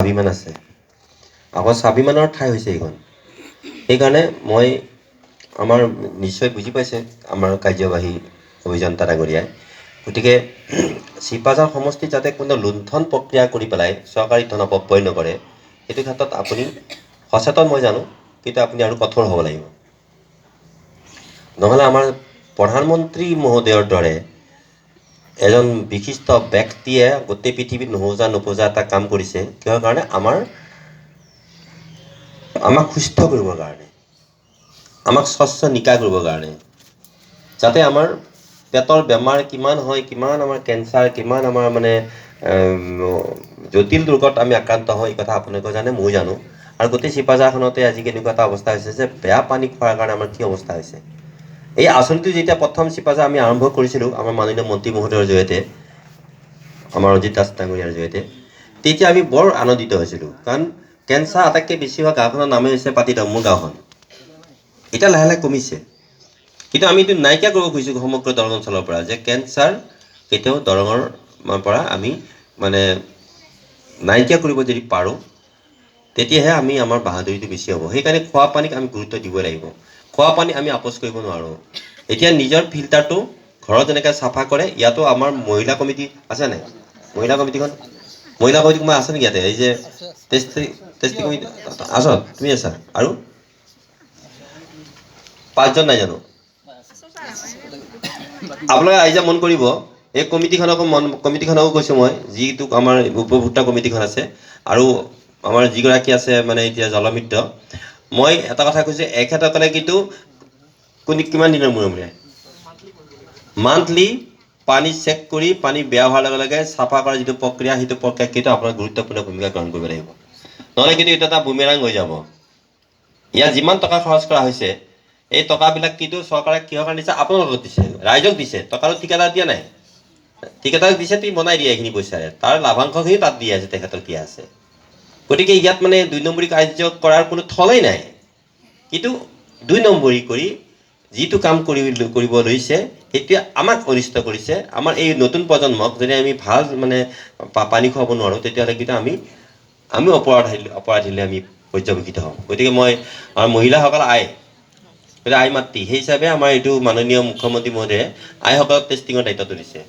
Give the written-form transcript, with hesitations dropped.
স্বাভিমান আছে আকৌ স্বাভিমানৰ ঠাই হৈছে এইখন সেইকাৰণে মই আমাৰ নিশ্চয় বুজি পাইছে আমাৰ কাৰ্যবাহী অভিযন্তা ডাঙৰীয়াই গতিকে চিপাঝাৰ সমষ্টিত যাতে কোনো লুণ্ঠন প্ৰক্ৰিয়া কৰি পেলাই চৰকাৰী ধন অপব্যয় নকৰে সেইটো ক্ষেত্ৰত আপুনি সচেতন মই জানো কিন্তু আপুনি আৰু কঠোৰ হ'ব লাগিব নহ'লে আমাৰ প্ৰধানমন্ত্ৰী মহোদয়ৰ দৰে এজন বিশিষ্ট ব্যক্তিয়ে গোটেই পৃথিৱীত নোহোজা নোপোজা এটা কাম কৰিছে কিহৰ কাৰণে আমাক সুস্থ কৰিবৰ কাৰণে আমাক স্বচ্ছ নিকা কৰিবৰ কাৰণে যাতে আমাৰ পেটৰ বেমাৰ কিমান হয় কিমান আমাৰ কেঞ্চাৰ কিমান আমাৰ মানে জটিল ৰোগত আমি আক্ৰান্ত হয় এই কথা আপোনালোকে জানে মই জানো আৰু গোটেই চিপাঝাৰখনতে আজি কেনেকুৱা এটা অৱস্থা হৈছে যে বেয়া পানী খোৱাৰ কাৰণে আমাৰ কি অৱস্থা হৈছে এই আঁচনিটো যেতিয়া প্ৰথম চিপাঝাৰ আমি আৰম্ভ কৰিছিলোঁ আমাৰ মাননীয় মন্ত্ৰী মহোদয়ৰ জৰিয়তে আমাৰ অজিত দাস ডাঙৰীয়াৰ জৰিয়তে তেতিয়া আমি বৰ আনন্দিত হৈছিলোঁ কাৰণ কেঞ্চাৰ আটাইতকৈ বেছি হোৱা গাঁওখনৰ নামেই হৈছে পাতিদহ মোৰ গাঁওখন এতিয়া লাহে লাহে কমিছে কিন্তু আমি এইটো নাইকিয়া কৰিব খুজিছোঁ সমগ্ৰ দৰং অঞ্চলৰ পৰা যে কেঞ্চাৰ কেতিয়াও দৰঙৰ পৰা আমি মানে নাইকিয়া কৰিব যদি পাৰোঁ তেতিয়াহে আমি আমাৰ বাহাদুৰিটো বেছি হ'ব সেইকাৰণে খোৱা পানীক আমি গুৰুত্ব দিব লাগিব খোৱা পানী আমি আপোচ কৰিব নোৱাৰোঁ এতিয়া নিজৰ ফিল্টাৰটো ঘৰত যেনেকৈ চাফা কৰে ইয়াতো আমাৰ মহিলা কমিটি আছে নাই মহিলা কমিটি কোনোবা আছে নেকি ইয়াতে এই যে টেষ্টি কমিটি আছ তুমি আছা আৰু 5 জন নাই জানো আপোনালোকে আহি মন কৰিব এই কমিটিখনকো কৈছোঁ মই যিটোক আমাৰ উপভোক্তা কমিটিখন আছে আৰু আমাৰ যিগৰাকী আছে মানে এতিয়া জলমিত্ৰ মই এটা কথা কৈছোঁ এখেতসকলে কিন্তু কিমান দিনৰ মূৰে মূৰে মান্থলি পানী চেক কৰি পানী বেয়া হোৱাৰ লগে লগে চাফা কৰাৰ যিটো প্ৰক্ৰিয়া সেইটো প্ৰক্ৰিয়া কিন্তু আপোনাৰ গুৰুত্বপূৰ্ণ ভূমিকা গ্ৰহণ কৰিব লাগিব নহ'লে কিন্তু এইটো এটা বুমেৰাং হৈ যাব ইয়াত যিমান টকা খৰচ কৰা হৈছে এই টকাবিলাক কিন্তু চৰকাৰে কিহৰ কাৰণে দিছে আপোনালোকক দিছে ৰাইজক দিছে টকাটো ঠিকাদাৰ দিয়া নাই ঠিকাদাৰক দিছে তুমি বনাই দিয়া এইখিনি পইচাৰে তাৰ লাভাংশখিনি তাত দি আছে তেখেতৰ কি আছে গতিকে ইয়াত মানে 2 নম্বৰী কাৰ্য কৰাৰ কোনো থলেই নাই কিন্তু 2 নম্বৰী কৰি যিটো কাম কৰিব লৈছে এতিয়া আমাক অনিষ্ট কৰিছে আমাৰ এই নতুন প্ৰজন্মক যদি আমি ভাল মানে পানী খুৱাব নোৱাৰোঁ তেতিয়াহ'লে কিন্তু আমি অপৰাধীলৈ আমি পৰ্যবেক্ষিত হ'ম গতিকে মই আমাৰ মহিলাসকল আই মাতৃ সেই হিচাপে আমাৰ এইটো মাননীয় মুখ্যমন্ত্ৰী মহোদয়ে আইসকলক টেষ্টিঙৰ দায়িত্বটো দিছে